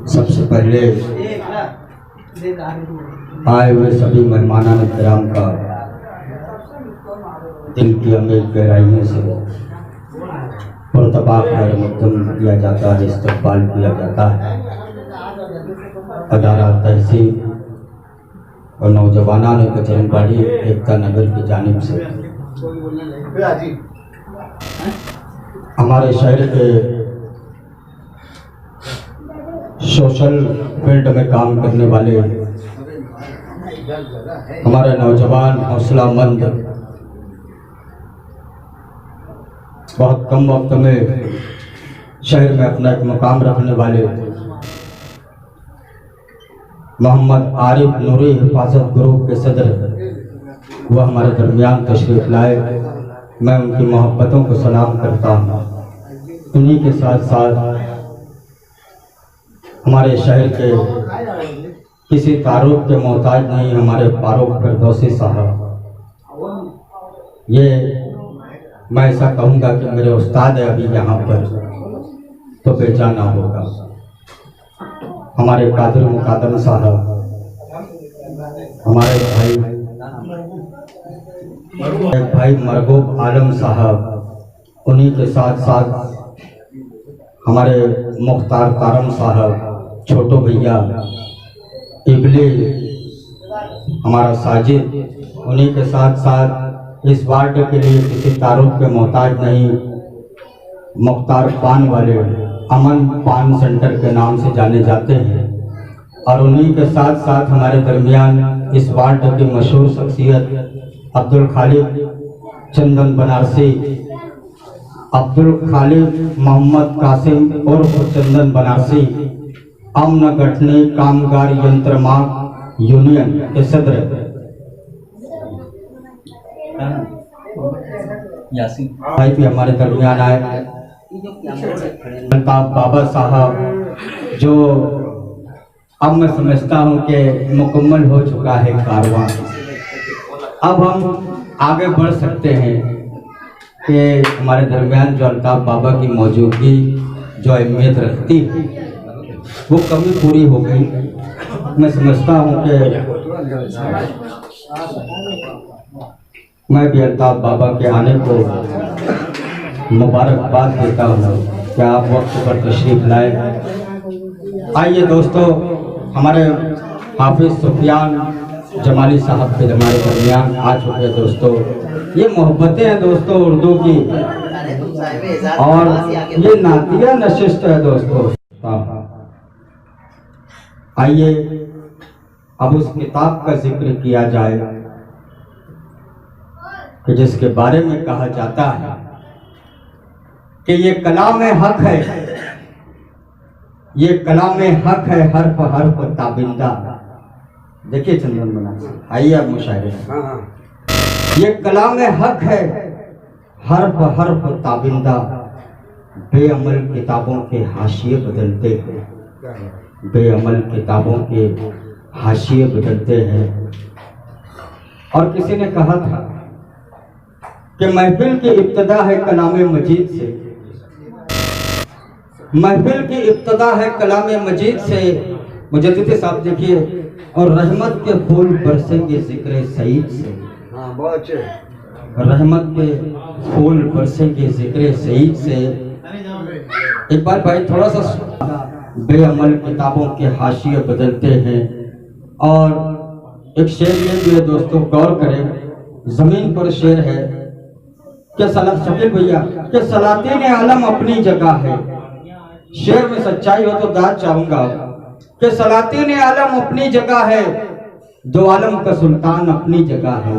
सबसे पहले आए हुए सभी मेहमानान किराम का दिल की अमीर गहराइयों से पुरतबा खैर मकदम किया जाता है, इस्तकबाल किया जाता है। अदारा तहसील और नौजवानान कचरनबाड़ी एकता नगर की जानिब से हमारे शहर के सोशल फील्ड में काम करने वाले हमारे नौजवान हौसलामंद, बहुत कम वक्त में शहर में अपना एक मकाम रखने वाले मोहम्मद आरिफ नूरी हिफाजत ग्रुप के सदर वह हमारे दरमियान तशरीफ लाए। मैं उनकी मोहब्बतों को सलाम करता हूँ। उन्हीं के साथ साथ हमारे शहर के किसी तारुफ के मोहताज नहीं हमारे फारूक फिरदौसी साहब, ये मैं ऐसा कहूँगा कि मेरे उस्ताद है अभी यहाँ पर तो बेचाना होगा। हमारे कादिर मुकादम साहब, हमारे भाई मरगूब आलम साहब, उन्हीं के साथ साथ हमारे मुख्तार तारम साहब, छोटो भैया इबली, हमारा साजिद, उन्हीं के साथ साथ इस वार्ड के लिए किसी तारुफ के मोहताज नहीं मुख्तार पान वाले अमन पान सेंटर के नाम से जाने जाते हैं। और उन्हीं के साथ साथ हमारे दरमियान इस वार्ड की मशहूर शख्सियत अब्दुल खालिद चंदन बनारसी, अब्दुल खालिद मोहम्मद कासिम उर्फ चंदन बनारसी, अमन गठनी कामगार यंत्र मांग यूनियन के सदर भाई भी हमारे दरमियान आए। बाबा साहब, जो अब मैं समझता हूँ कि मुकम्मल हो चुका है कारवां, अब हम आगे बढ़ सकते हैं कि हमारे दरमियान जो अल्ताफ बाबा की मौजूदगी जो अहमियत रखती है वो कमी पूरी हो गई। मैं समझता हूँ कि मैं भी अल्ताफ बाबा के आने को मुबारकबाद देता हूँ कि आप वक्त पर तशरीफ लाए। आइए दोस्तों, हमारे हाफिज सुफियान जमाली साहब के हमारे दरमियान आ चुके हैं। दोस्तों, ये मोहब्बतें हैं दोस्तों उर्दू की, और ये नातिया नशिस्त है दोस्तों। आइए अब उस किताब का जिक्र किया जाए कि जिसके बारे में कहा जाता है कि ये कलाम हक है, ये कलाम हक है, हर्फ हर्फ ताबिंदा। देखिए चंदन बना, आइए अब मुशायरे। ये कलाम हक है, हर्फ हर्फ ताबिंदा, बेअमल किताबों के हाशिए बदलते हैं, बेअमल किताबों के हाशिए बदलते हैं। और किसी ने कहा था कि महफिल की इब्तदा है कलाम मजीद से, महफिल की इब्तदा है कलाम मजीद से। मुजद्दिद साहब देखिए, और रहमत के फूल बरसेंगे जिक्र सईद से, रहमत के फूल बरसेंगे जिक्र सईद से। एक बार भाई थोड़ा सा, बेअमल किताबों के हाशिए बदलते हैं। और एक शेर ये भी है दोस्तों, गौर करें, जमीन पर शेर है कि शकील भैया कि सलातीन आलम अपनी जगह है। शेर में सच्चाई हो तो दाद चाहूंगा कि सलातीन आलम अपनी जगह है, दो आलम का सुल्तान अपनी जगह है।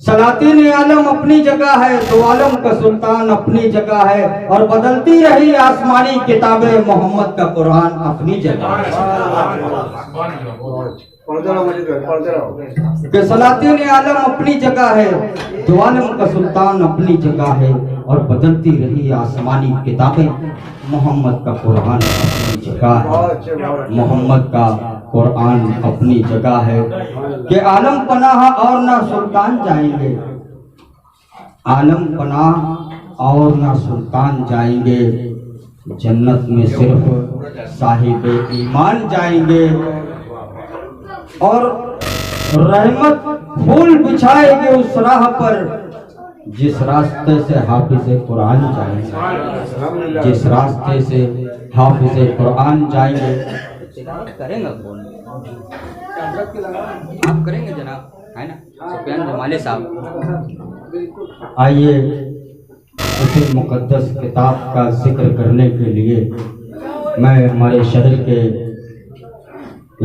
सलातीन आलम अपनी जगह है, दो आलम का सुल्तान अपनी जगह है, और बदलती रही आसमानी किताबें, मोहम्मद का कुरान अपनी जगह है। कि सलातीन आलम अपनी जगह है, दो आलम का सुल्तान अपनी जगह है, और बदलती रही आसमानी किताबें, मोहम्मद का कुरान अपनी जगह है, मोहम्मद का कुरान अपनी जगह है। कि आलम पनाह और ना सुल्तान जाएंगे, आलम पनाह और ना सुल्तान जाएंगे, जन्नत में सिर्फ साहिब ईमान जाएंगे और रहमत फूल बिछाएंगे उस राह पर जिस रास्ते से हाफिज कुरान जाएंगे, जिस रास्ते से हाफिज कुरान जाएंगे। करेंगे कौन? आप करेंगे जनाब, है ना, सुफियान जमाली साहब। आइए उसी मुकद्दस किताब का जिक्र करने के लिए मैं हमारे शहर के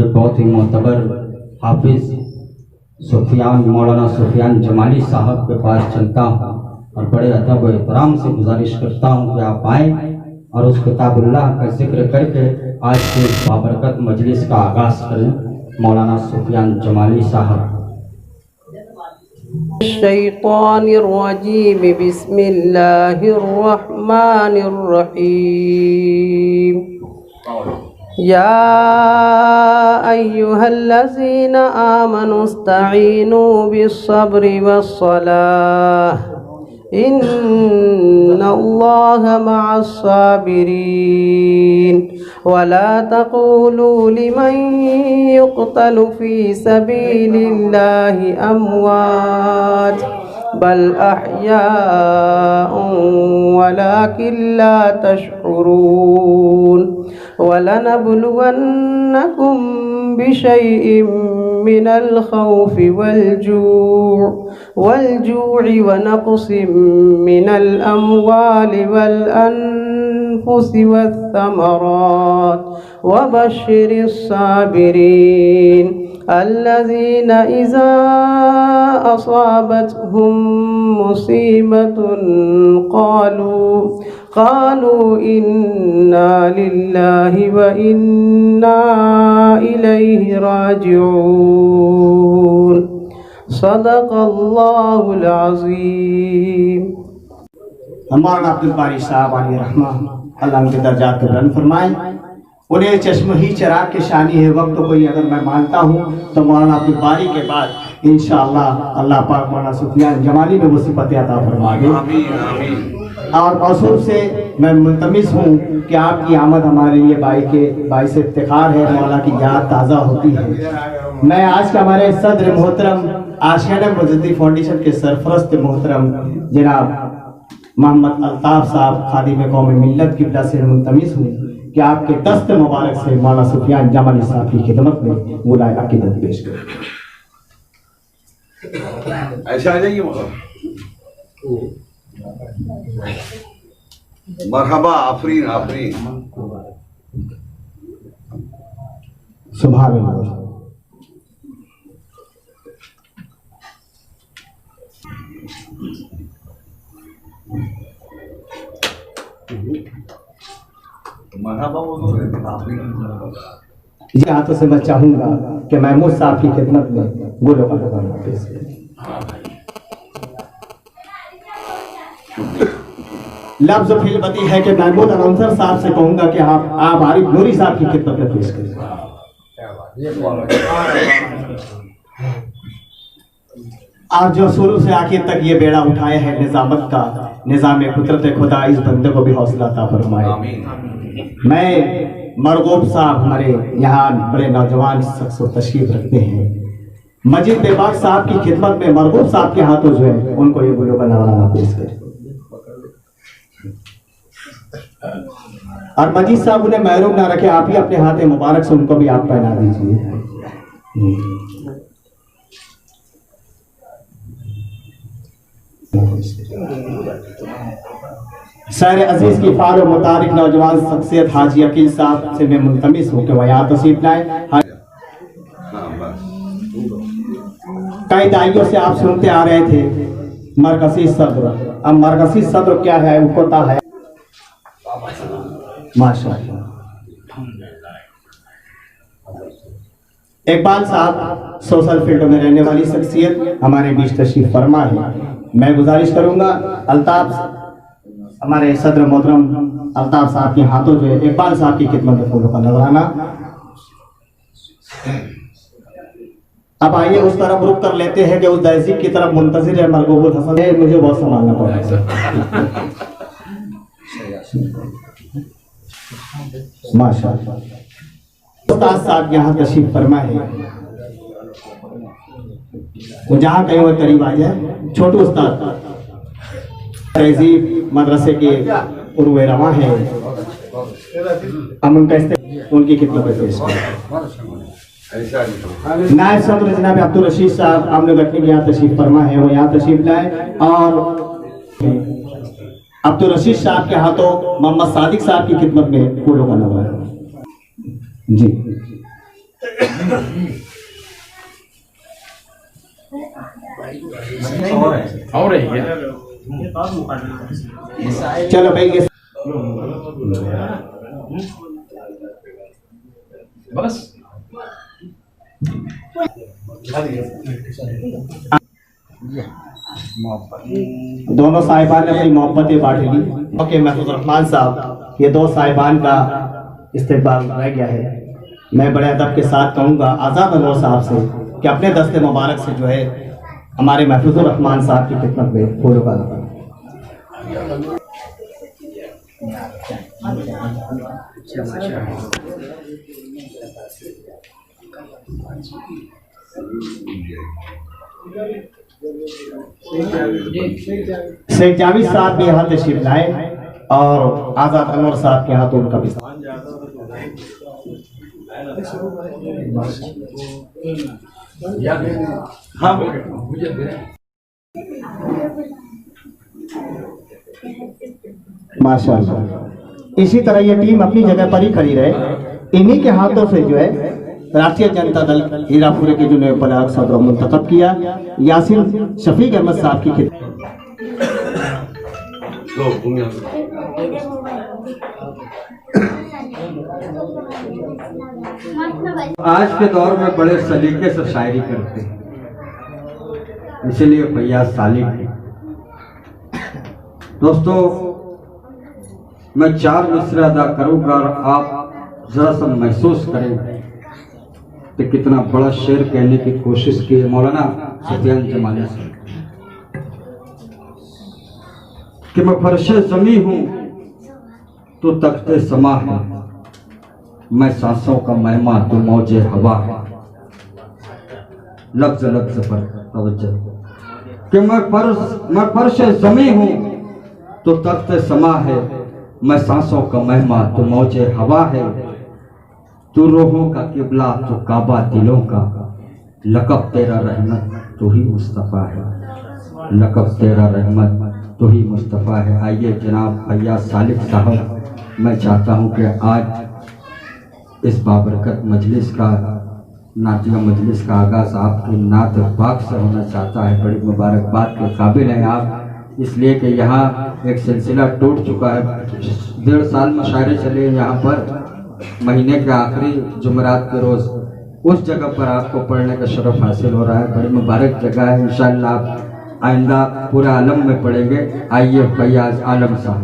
एक बहुत ही मोतबर हाफिज सुफियान, मौलाना सुफियान जमाली साहब के पास चलता हूँ और बड़े अदब और एहतराम से गुजारिश करता हूँ कि आप आएँ और उस किताबुल्लाह का जिक्र करके आज के बाबरकत मजलिस का आगाज़ करें। मौलाना सुफियान जमाली साहब। शैतानिर्रजीम, बिस्मिल्लाहिर्रहमानिर्रहीम। या अय्युहल्लज़ीना आमनुस्तईनू बिस्सब्रि वस्सलाह इन्नल्लाहा मअस्साबिरीन वला तक़ूलू लिमन युक़तलु फ़ी सबीलिल्लाहि अमवात बल अहयाउन वलाकिन ला तशउरून वलनब्लुवन्नकुम बिशैइन मिनल खौफि वल्जू'i वनक़्सिम मिनल अम्वालि वल अनफुसि वस्समरात वबश्शिरिस साबिरीन अल्लज़ीना इज़ा असाबतहुम मुसीबतुन क़ालू इन्ना लिल्लाहि व इन्ना इलैहि राजिऊन। सदक़ल्लाहुल अज़ीम। मौलाना अब्दुल बारी साहब अलैहि रहमा अल्लाह उनके दर्जात को बुलंद फरमाए। उन्हें चश्म ही चिराग के शानी है वक्त को ही अगर मैं मानता हूँ तो मौलाना अब्दुल बारी के बाद इंशाअल्लाह अल्लाह पाक मौलाना सुफियान जमाली में वो सिफ़त अता फरमा दे। और मौसूफ से मैं मुल्तमिस हूँ कि आपकी आमद हमारे लिए बाइस इफ्तिखार है, मौला की याद ताज़ा होती है। मैं आज के हमारे सदर मोहतरम आशियाना मुजद्दी फाउंडेशन के सरफरस्त मोहतरम जनाब मोहम्मद अल्ताफ साहब खादिम कौम मिल्लत की वजह से मुल्तमिस हूँ कि आपके दस्त मुबारक से मौलाना सुफियान जमाली साहब की खिदमत में मुलाय अकीदत पेश करें। ऐसा आ जाइए मरहबा आफरीन आफरीन। सुभान अल्लाह। ये हाथों से मैं चाहूंगा कि महमूद साहब की खिदमत में बोलो पेश करें। लफ्ज़ फिलबती है कि महमूद अनसर साहब से कहूंगा कि आप आरिफ नूरी साहब की खिदमत में पेश करें। आज जो शुरू से आखिर तक ये बेड़ा उठाया है निजामत का, निजाम कुदरत खुदा इस बंदे को भी हौसला अता फरमाए। मैं मरगूब साहब हमारे यहाँ बड़े नौजवान शख्स तशरीफ रखते हैं, मजीद बेबाक साहब की खिदमत में मरगूब साहब के हाथों जो है उनको ये गुलों का नवाना पेश करें। और मजीद साहब उन्हें महरूम ना रखे, आप ही अपने हाथ मुबारक से उनको भी आप पहना दीजिए। सैर अजीज की फाल और मुतारिक नौजवान शख्सियत हाजी अकील साहब से मैं मुल्तमिस हूँ कि वह यहाँ तशरीफ लाए। कई दाइयों से आप सुनते आ रहे थे मरकजी सद्र, अब मरकजी सद्र क्या है वो पता है माशाअल्लाह। इकबाल साहब सोशल फील्ड में रहने वाली शख्सियत हमारे बीच तशरीफ फरमा है। मैं गुजारिश करूंगा अल्ताफ हमारे सदर मोहतरम अल्ताफ साहब के हाथों जो है इकबाल साहब की खिदमत में फूलों का नजराना। अब आइए उस तरफ रुक कर लेते हैं कि उस तहजीब की तरफ मुंतजिर है मरगूबुल हसन है, मुझे बहुत संभालना पड़ेगा। माशाअल्लाह। उस्ताद साहब यहाँ तशरीफ फरमा है, वो जहाँ कहीं वो करीब आ जाए। छोटू उस्ताद तहजीब मदरसे के उर्वे रवा है, हम उनका उनकी खिदमत में पेश करें। ऐसा नहीं नायब सदर जनाब अब्दुल रशीद साहब आमने रखने के यहाँ तशरीफ फरमा है, वो यहाँ तशरीफ लाए। और अब्दुल रशीद साहब के हाथों मोहम्मद सादिक साहब की खिदमत में फूलों का नवा है जी। और है चलो भाई ये बस दोनों साहिबान ने अपनी मोहब्बतें बांट ली। ओके महफूज रहमान साहब, ये दो साहिबान का इस्तेकबाल रह गया है। मैं बड़े अदब के साथ कहूँगा आज़ाद अनवर साहब से कि अपने दस्ते मुबारक से जो है हमारे महफूज रहमान साहब की खिदमत में फूलों का नवा। शेख जावेद साहब भी यहाँ तशरीफ लाए और आजाद अनवर साहब के हाथों उनका भी माशाअल्लाह। इसी तरह ये टीम अपनी जगह पर ही खड़ी रहे। इन्हीं के हाथों से जो है राष्ट्रीय जनता दल हीरापुरे के जो नए पलाक सदर मुंतखब किया यासिन शफीक अहमद साहब की खिदमत। आज के दौर में बड़े सलीके से शायरी करते हैं, इसलिए फैयाज सालिक है। दोस्तों, मैं 4 मिसरे अदा करूंगा और आप जरा सा महसूस करें कि कितना बड़ा शेर कहने की कोशिश की है मौलाना सफियान जमानी से कि मैं फर्शे जमी हूं तो तख्ते समा है, मैं सांसों का मेहमा तो मौजे हवा है। लफ्ज लफ्ज पर तवज्जो कि मैं फर्शे जमी हूं तो तख्ते समा है, मैं सांसों का मेहमा तो मौजे हवा है। तू रूहों का किबला तो काबा दिलों का, लक़ब तेरा रहमत तो ही मुस्तफ़ा है, लक़ब तेरा रहमत तो ही मुस्तफ़ा है। आइए जनाब फैयाज सालिक साहब, मैं चाहता हूं कि आज इस बाबरकत मजलिस का नातिया मजलिस का आगाज़ आपके नात पाक से होना चाहता है। बड़ी मुबारकबाद के काबिल हैं आप, इसलिए कि यहाँ एक सिलसिला टूट चुका है। 1.5 साल मुशायरे चले यहाँ पर, महीने के आखिरी जुमेरात के रोज़ उस जगह पर आपको पढ़ने का शरफ हासिल हो रहा है। बड़ी मुबारक जगह है, इंशाअल्लाह आप आइंदा पूरे आलम में पढ़ेंगे। आइए फैयाज आलम साहब।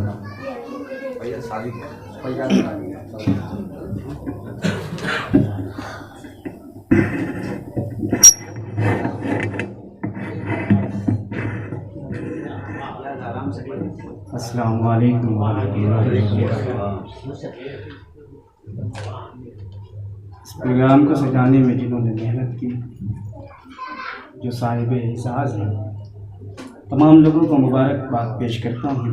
अस्सलाम वालेकुम इस प्रोग्राम को सजाने में जिन्होंने मेहनत की, जो साहिब एहसास हैं, तमाम लोगों को मुबारकबाद पेश करता हूँ।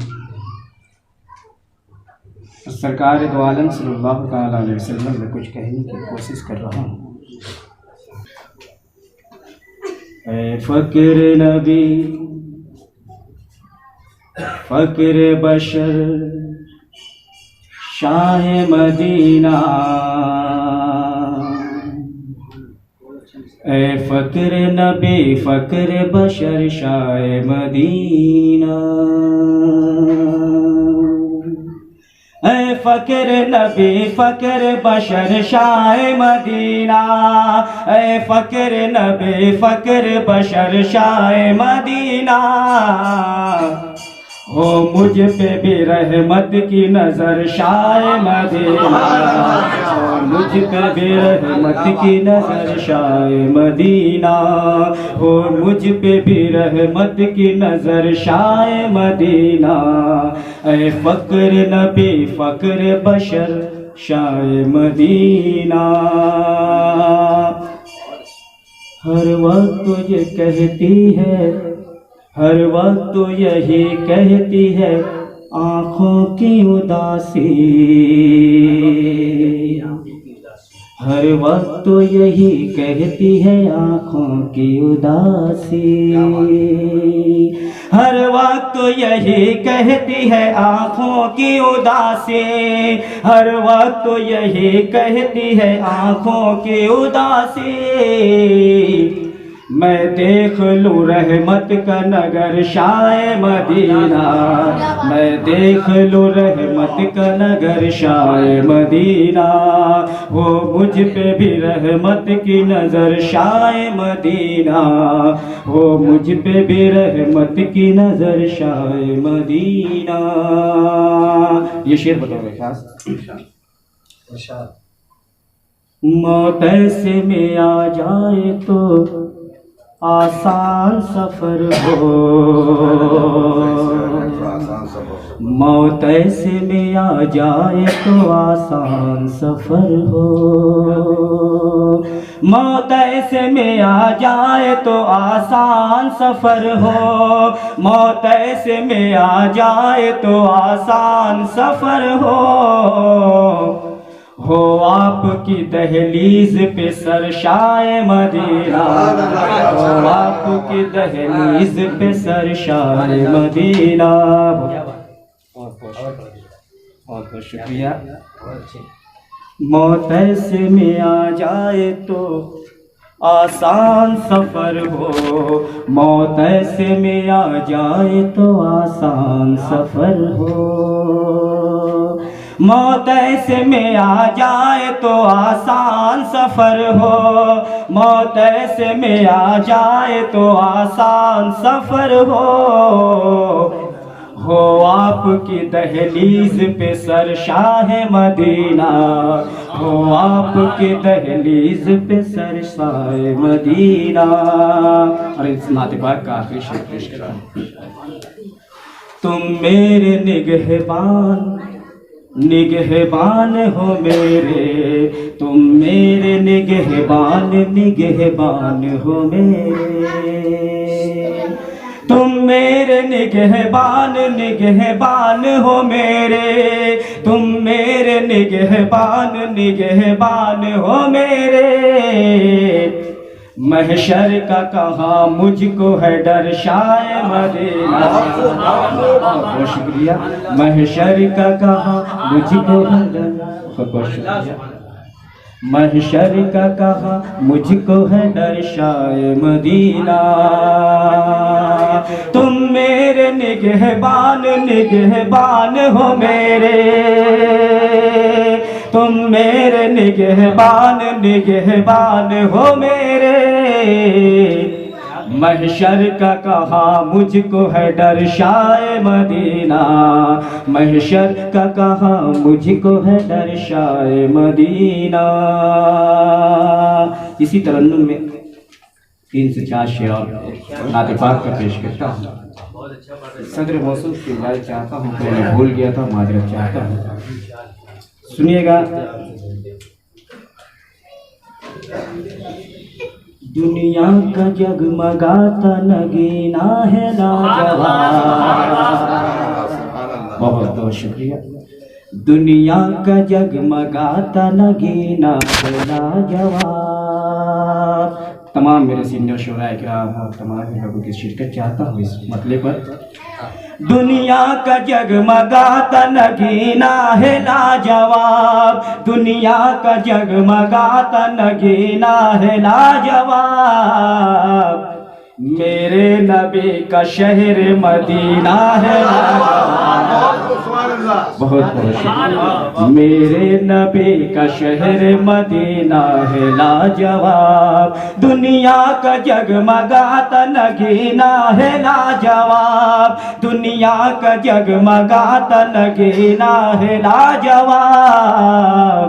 सरकार दो आलम सल्लल्लाहु तआला अलैहि वसल्लम में कुछ कहने की कोशिश कर रहा हूँ। ऐ फ़क़्र नबी फ़क़्र बशर शाह मदीना, ऐ फ़क़्र नबी फ़क़्र बशर शाह मदीना, ऐ फ़क़्र नबी फ़क़्र बशर शाह मदीना, ऐ फ़क़्र नबी फ़क़्र बशर शाह मदीना। हो मुझ पे भी रहमत की नजर शाह मदीना, हो मुझ पे भी रहमत की नजर शाह मदीना, हो मुझ पे भी रहमत की नजर शाह मदीना। ऐ फ़क़्र नबी फ़क़्र बशर शाए मदीना। हर वक्त ये कहती है, हर वक्त यही कहती है, आँखों की उदासी। हर वक्त यही कहती है, आँखों की उदासी। हर वक्त यही कहती है, आँखों की उदासी। हर वक्त यही कहती है, आँखों की उदासी। मैं देख लूँ रहमत का नगर शाए मदीना। मैं देख लूँ रहमत का नगर शाए मदीना। हो मुझ पे भी रहमत की नजर शाए मदीना। हो मुझ पे भी रहमत की नजर शाए मदीना। ये शेर बताओ खास। मौत ऐसे में आ जाए तो आसान सफर हो। मौत ऐसे में आ जाए तो आसान सफर हो। मौत ऐसे में आ जाए तो आसान सफर हो। मौत ऐसे में आ जाए तो आसान सफर हो आपकी दहलीज पे सरशाए मदीना। हो आपकी दहलीज पे सरशाए मदीना। बहुत बहुत शुक्रिया। मौत ऐसे में आ जाए तो आसान सफर हो। मौत ऐसे में आ जाए तो आसान सफर हो। मौत ऐसे में आ जाए तो आसान सफर हो। मौत ऐसे में आ जाए तो आसान सफर हो आपकी दहलीज पे सरशाह मदीना। हो आपकी दहलीज पे सरशाह मदीना। और इस नाते पाक का आखिरी शेर पेश करा। तुम मेरे निगहबान हो मेरे। तुम मेरे निगहबान हो मेरे। तुम मेरे निगहबान हो मेरे। तुम मेरे निगहबान हो मेरे। महशर का कहाँ मुझको है डर शाए मदीना। बहुत शुक्रिया। महशर का कहाँ मुझको है डर। बहुत शुक्रिया। महशर का कहाँ मुझको है डर शाए मदीना। तुम मेरे निगहबान हो मेरे। तुम मेरे निगहबान हो मेरे। महशर का कहाँ मुझको है डर शाए मदीना। महशर का कहाँ मुझको है डर शाए मदीना। इसी तरन्नुम में 3 से 4 शेर और नाते पाक का पेश करता हूँ। सदर मौसूफ की इजाज़त चाहता हूँ, तो मैं भूल गया था, माजरत चाहता हूँ। सुनिएगा। दुनिया का जगमगाता नगीना है लाजवाब। बहुत बहुत शुक्रिया। दुनिया का जगमगाता नगीना है लाजवाब। तमाम मेरे सीनियर शोराए किराम और तमाम लोगों की शिरकत चाहता हूँ इस मतले पर। दुनिया का जगमगाता नगीना है लाजवाब। दुनिया का जगमगाता नगीना है लाजवाब। मेरे नबी का शहर मदीना है बहुत बहुत शुक्रिया। मेरे नबी का शहर मदीना है लाजवाब। दुनिया का जगमगाता नगीना है लाजवाब। दुनिया का जगमगाता नगीना है लाजवाब।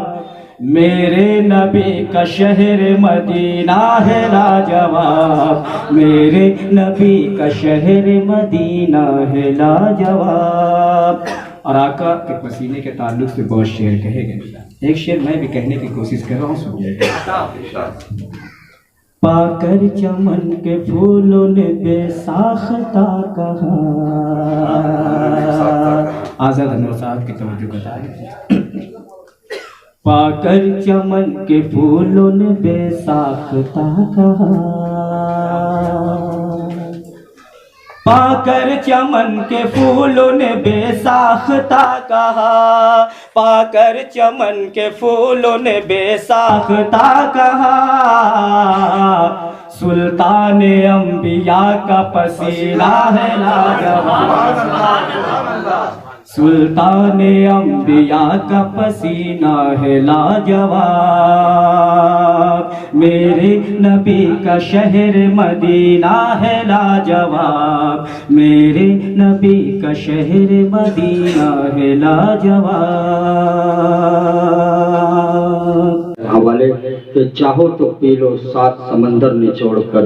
मेरे नबी का शहर मदीना है लाजवाब। मेरे नबी का शहर मदीना है लाजवाब। और आका के पसीने के ताल्लुक से बहुत शेर कहे गए। एक शेर मैं भी कहने की कोशिश कर रहा हूँ, सुनिए। पाकर चमन के फूलों ने बेसाख्ता कहा, आजाद अनवर साहब की तवज्जो बताए। पाकर चमन के फूलों ने बेसाख्ता कहा, पाकर चमन के फूलों ने बेसाख्ता कहा, पाकर चमन के फूलों ने बेसाख्ता कहा, सुल्तान अंबिया का पसीना है लाजवाब, सुल्तान अंबिया का पसीना है लाजवाब, मेरे नबी का शहर मदीना है लाजवाब, मेरे नबी का शहर मदीना है लाजवाब। हवाले कि चाहो तो पी लो 7 समंदर निचोड़ कर,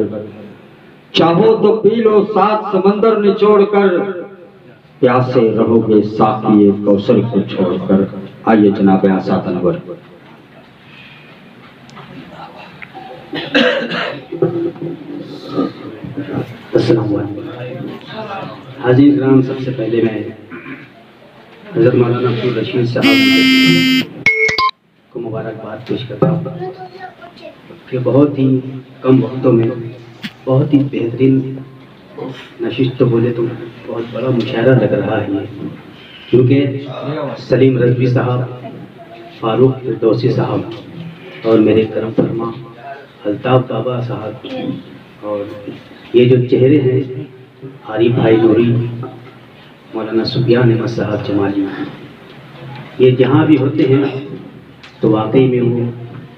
चाहो तो पी लो 7 समंदर निचोड़ कर, प्यासे रहोगे साकिए कौसर को छोड़कर। आइए जनाब आसाद अनवर। अस्सलाम वालेकुम। हाज़िर इकराम, सबसे पहले मैं हज़रत मौलाना अब्दुल रशीद साहब को मुबारकबाद पेश करता हूँ कि बहुत ही कम वक्तों में बहुत ही बेहतरीन नशिश तो बोले तो बहुत बड़ा मुशायरा लग रहा है ये, क्योंकि सलीम रज़वी साहब, फारूक फिरदौसी साहब और मेरे करम फरमा अल्ताफ़ बाबा साहब और ये जो चेहरे हैं आरिफ भाई नूरी, मौलाना सुफियान अहमद साहब जमाली, ये जहाँ भी होते हैं तो वाकई में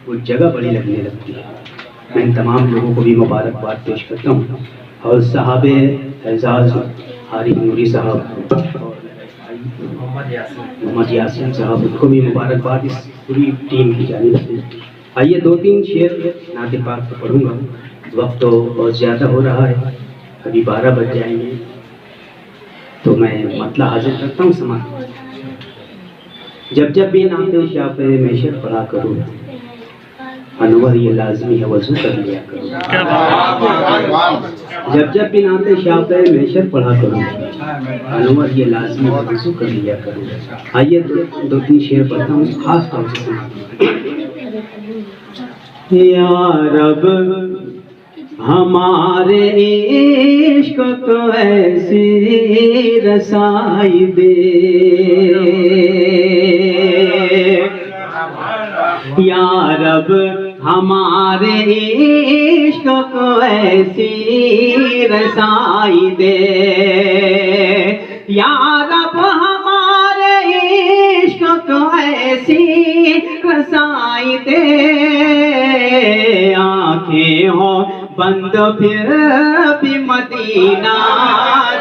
वो जगह बड़ी लगने लगती है। मैं इन तमाम लोगों को भी मुबारकबाद पेश करता हूँ और साहब एजाज़ आरिफ नूरी साहब और मोहम्मद यासीन साहब, उनको भी मुबारकबाद इस पूरी टीम की जानिब से। आइए 2-3 शेर नाते पाक को पढ़ूँगा, वक्त तो बहुत ज़्यादा हो रहा है, कभी 12 बज जाएंगे, तो मैं मतला हाजिर करता हूँ समाज। जब जब भी नाते शाफ़े मैशर पढ़ा करूँ, अनवर ये लाजमी है वज़ू कर लिया करूँ। जब जब भी नाते शाफ़े मैशर पढ़ा करूँ, अनवर ये लाजमी है वज़ू कर लिया करूँ। आइए 2-3 शेर पढ़ता हूँ, खास तौर से। या रब हमारे इश्क को ऐसी रसाई दे, या रब हमारे इश्क को ऐसी रसाई दे, या रब हमारे इश्क को ऐसी रसाई दे, आँखें हो बंद फिर भी मदीना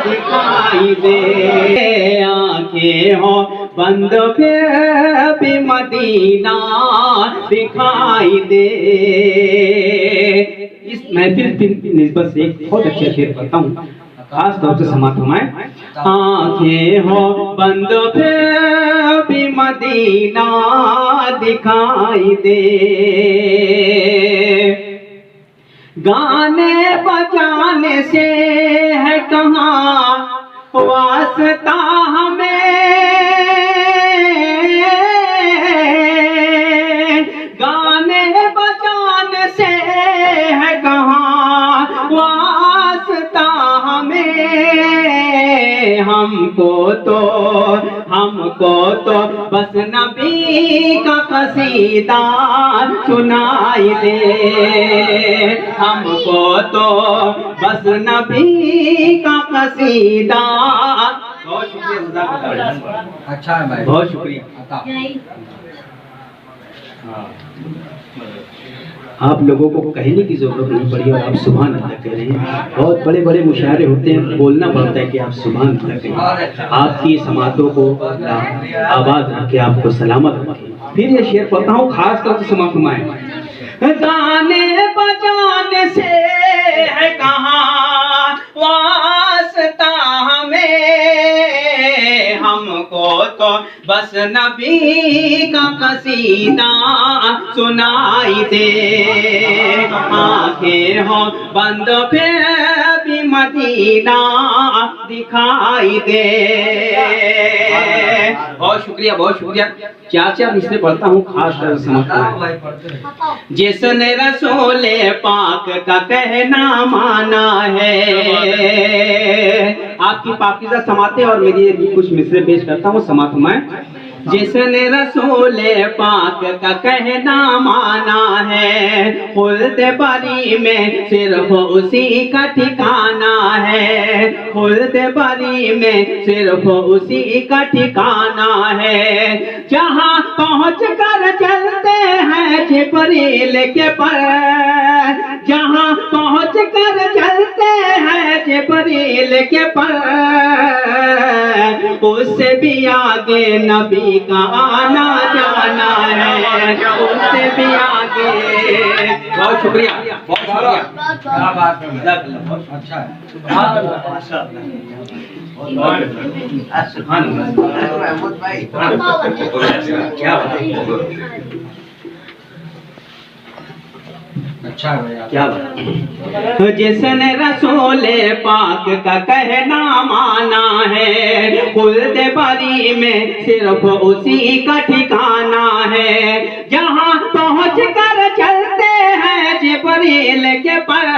दिखाई दे, आँखें हो बंद फिर भी मदीना दिखाई दे। इस महफिल की निस्बत से एक बहुत अच्छा शेर पढ़ता हूँ, खास तौर से समात हमारे। आँखें हो बंद फिर भी मदीना दिखाई दे, गाने बजाने से है कहाँ वास्ता हमें, गाने बजाने से है कहाँ वास्ता हमें, हमको तो बस नबी का कसीदा सुनाई दे, हमको तो बस नबी का कसीदा। बहुत शुक्रिया, अच्छा है भाई, बहुत शुक्रिया। आप लोगों को कहने की जरूरत नहीं पड़ी और आप सुभान अल्लाह कह रहे हैं। बहुत बड़े बड़े मुशायरे होते हैं, बोलना पड़ता है कि आप सुभान अल्लाह कहें। आपकी समातों को आबाद रखे, आपको सलामत रखे। फिर ये शेर पढ़ता हूँ, खास तौर से समात हुमाएं। गाने बजाने से है कहाँ वास्ता हमें, हमको तो बस नबी का कसीदा सुनाई दे। आंखें हो बंद फिर भी मदीना दिखाई दे। बहुत शुक्रिया, बहुत शुक्रिया। चार चार मिसरे पढ़ता हूँ, खास कर समझता हूँ। जिसने रसूले पाक का कहना माना है, आपकी पाकीज़ा समाते और मेरी कुछ मिसरे पेश करता हूँ, समात मैं। जिसने रसूले पाक का कहना माना है, खुल्द बरी में सिर्फ उसी का ठिकाना है। खुल्द बरी में सिर्फ उसी का ठिकाना है। जहाँ पहुँच कर चलते हैं जिब्रील के पर, जहाँ पहुँच कर चलते हैं जिब्रील के पर, उससे भी आगे नबी का आना जाना है, उससे भी आगे। बहुत शुक्रिया, बहुत शुक्रिया। क्या बात है, बहुत अच्छा है। क्या अच्छा क्या बात। तो जिसने रसूले पाक का कहना माना है, खुल्द बरी में सिर्फ उसी का ठिकाना है। जहाँ पहुँच कर चलते हैं जिब्रील के पर,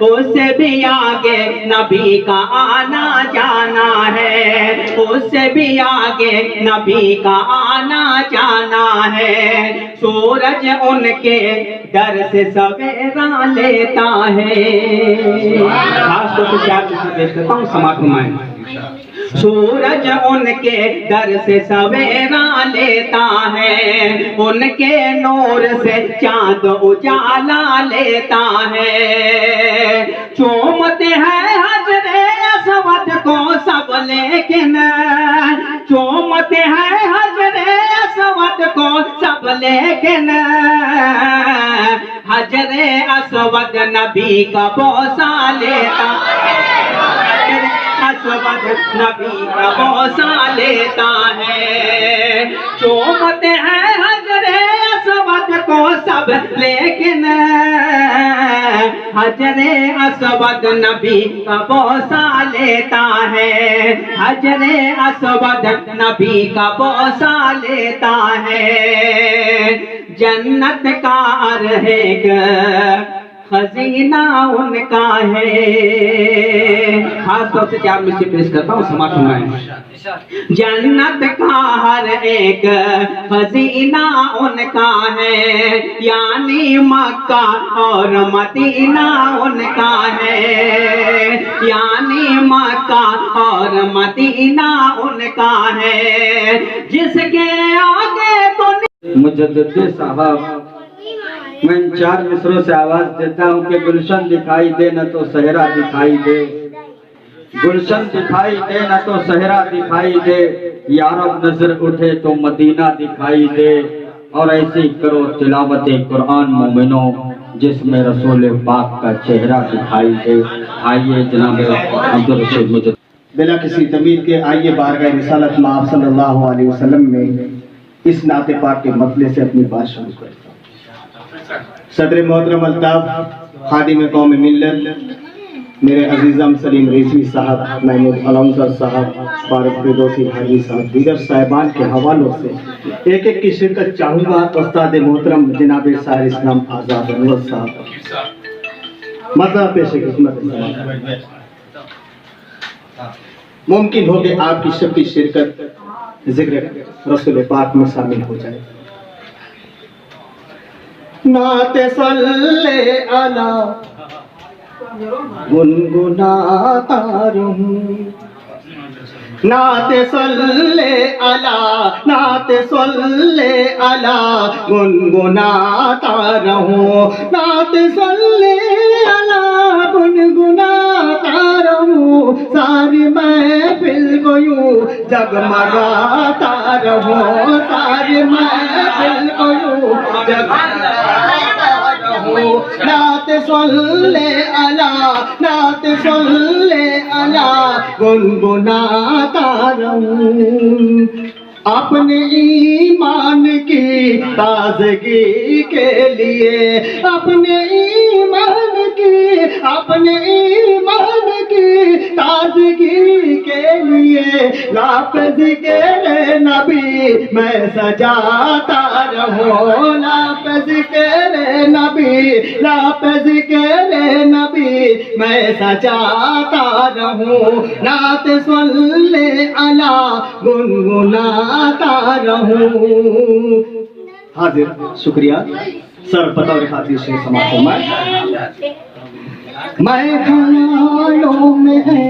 उससे भी आगे नबी का आना जाना है, उससे भी आगे नबी का आना जाना है। सूरज उनके डर से सवेरा लेता है। खास तौर से चार चीजें पेश करता हूँ समाप्त में। सूरज उनके दर से सवेरा लेता है, उनके नूर से चांद उजाला लेता है। चूमते हैं हजरे असवद को सब लेकिन, चूमते हैं हजरे असवद को सब लेकिन, हजरे असवद नबी का बोसा लेता है। असवद नबी का बोसा लेता है। चूमते हैं हजरे असवद को सब लेकिन, हजरे असवद नबी का बोसा लेता है। हजरे असवद नबी का बोसा लेता है। जन्नत का अर्हेग खजीना उनका है। खास तौर से चार मिसरे पेश करता हूँ, समाप्त में। जन्नत का हर एक खजीना उनका है, यानी मक्का और मदीना उनका है, यानी मक्का और मदीना उनका है। जिसके आगे तो मुजद्दिद साहब, मैं इन चार मिसरों से आवाज देता हूँ कि गुलशन दिखाई दे न तो सहरा दिखाई दे, गुलशन दिखाई दे न तो सहरा दिखाई दे, यारब नजर उठे तो मदीना दिखाई दे। और ऐसी करो तिलावत कुरान मोमिनो जिसमें रसूल पाक का चेहरा दिखाई दे। आइए जनाब अब्दुल रशीद मुजद्दिद बिला किसी तमीर के आइए बारगाह रिसालत में आप सल्लल्लाहु अलैहि वसल्लम में इस नाते पाक के मतले से अपनी बात शुरू करता हूँ। सदर मोहतरम अल्ताफ खादिम कौम मिल्लत मेरे अजीज़म सलीम रेजवी साहब, महमूद अलमसर साहब, फारूक फिरदौसी हाजी साहब, दीगर साहिबान के हवालों से एक एक की शिरकत चाहूँगा। उस्ताद मोहतरम जनाब साहिर इस्लाम आज़ाद अनवर साहब मतलब पेश खिदमत मुमकिन हो कि आपकी सबकी शिरकत जिक्र रसूल पाक में शामिल हो जाए। नाते सल्ले अला गुनगुनाता रहूं, नाते सल्ले अला, नाते सल्ले अला गुनगुनाता रहूं, नाते सल्ले अला गुनगुनाता रहूं, सारी महफिल को यूं जगमगाता रहूं, सारी महफिल को यूं जगमगाता रहूं। रहूं, नात सल्ले अला, नात सल्ले अला गुनगुनाता रहूं। अपने ईमान की ताजगी के लिए, अपने ईमान की, अपने ईमान की ताजगी के लिए लाफ़ज़ के नबी मैं सजाता रहूं, लाफ़ज़ के नबी, लाफ़ज़ के नबी मैं सजाता रहूं, नात सल्ले अला गुनगुनाता रहूं। हाजिर शुक्रिया सर पता और खातिर से समाप्त मैं ख्यालों में है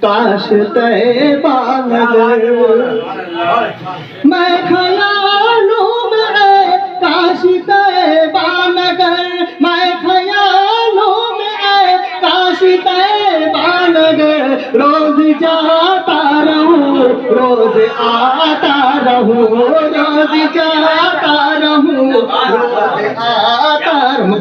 काश तैबा नगर, मैं ख्यालों में है काश तैबा नगर, मैं ख्यालों में है काश तैबा नगर, रोज जाता रहूं, रोज आता रहूं, रोज जाता रहूं, रोज आता रहूं।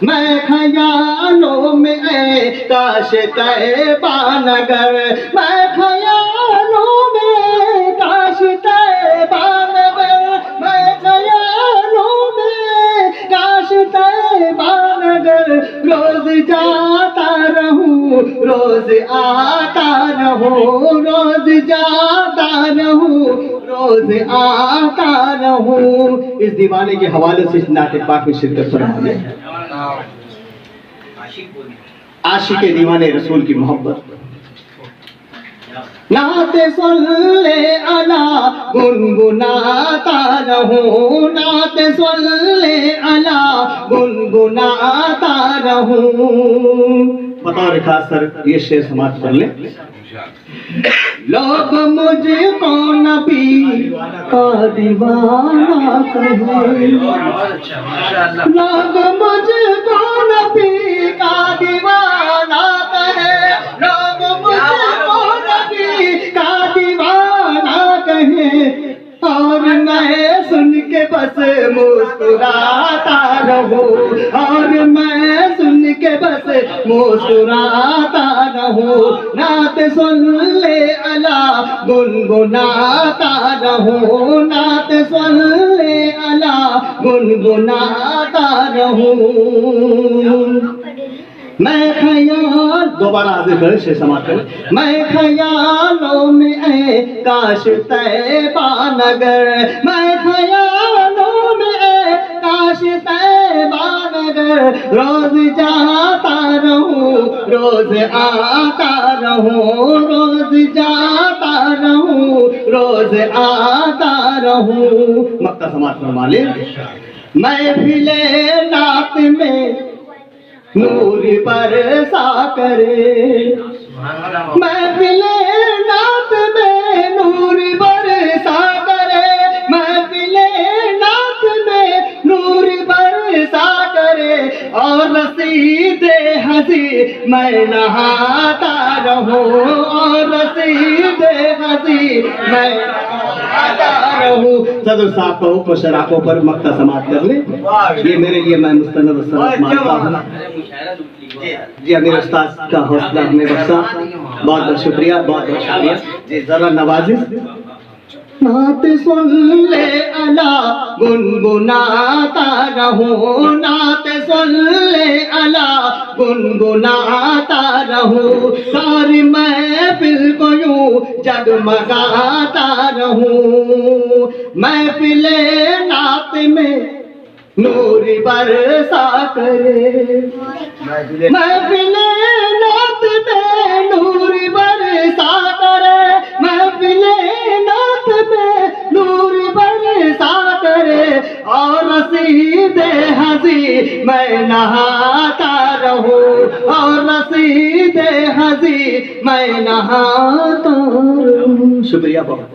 मैं ख्यालों में है काश तैबा नगर, मैं ख्यालों में काश तैबा नगर, मैं ख्यालों में काश तैबा नगर, रोज जाता रहूं, रोज आता रहूं, रोज जाता रहूं, रोज आता रहूं। इस दीवाने के हवाले से इस नाते पाक में शिरकत फरमाइए। आशिक दीवाने रसूल की मोहब्बत, नाते सल्ले अला गुनगुनाता रहूं, नाते सल्ले अला गुनगुनाता रहूं। बतौर खास सर ये शेर समाप्त कर ले। लोग मुझको नबी का दीवाना कहे, लोग मुझको नबी का दीवाना कहे, लोग मुझको नबी का दीवाना कहे, और मैं सुन के बस मुस्कुराता रहूं, और मैं सुन के बस मुस्कुराता रहूं, नात सल्ले अला गुनगुनाता रहूं, नात सल्ले अला गुनगुनाता रहूं। मैं ख्याल दोबारा हाजिर कर से समाप्त। मैं ख्यालों में है काश तैबा नगर, मैं ख्यालों में है काश तैबा नगर, रोज जाता रहूं, रोज आता रहूं, रोज जाता रहूं, रोज आता रहूं। मक्का समाप्त फरमा ले। महफिले नात में नूर बरसा करे, महफिले नात में नूर बरसा करे, महफिले नात में नूर बरसा करे, और रसीदे हंसी मैं नहाता रहूं, और रसीदे हंसी मैं नहाता रहूं। सदर साहब का हुक्म शराकों पर मक्ता समाप्त कर ले। ये मेरे लिए मैं मुस्तनद सलात मानता हूँ। जी मेरे उस्ताद का हौसला हमें बख्शा, बहुत बहुत शुक्रिया, बहुत बहुत शुक्रिया जी। जरा नवाजिश। नात सल्ले अला गुनगुनाता रहूं, नात सल्ले अला गुनगुनाता रहूं, सारी महफिल को यूं जगमगाता रहूं, महफिले नात में नूर बरसा करे, महफिले नात में नूर बरसा करे, महफिले नात में नूर बरसा करे, और रसीदे हंसी मैं नहाता रहूं, और रसीदे हंसी मैं नहाता रहूं। शुक्रिया बहुत।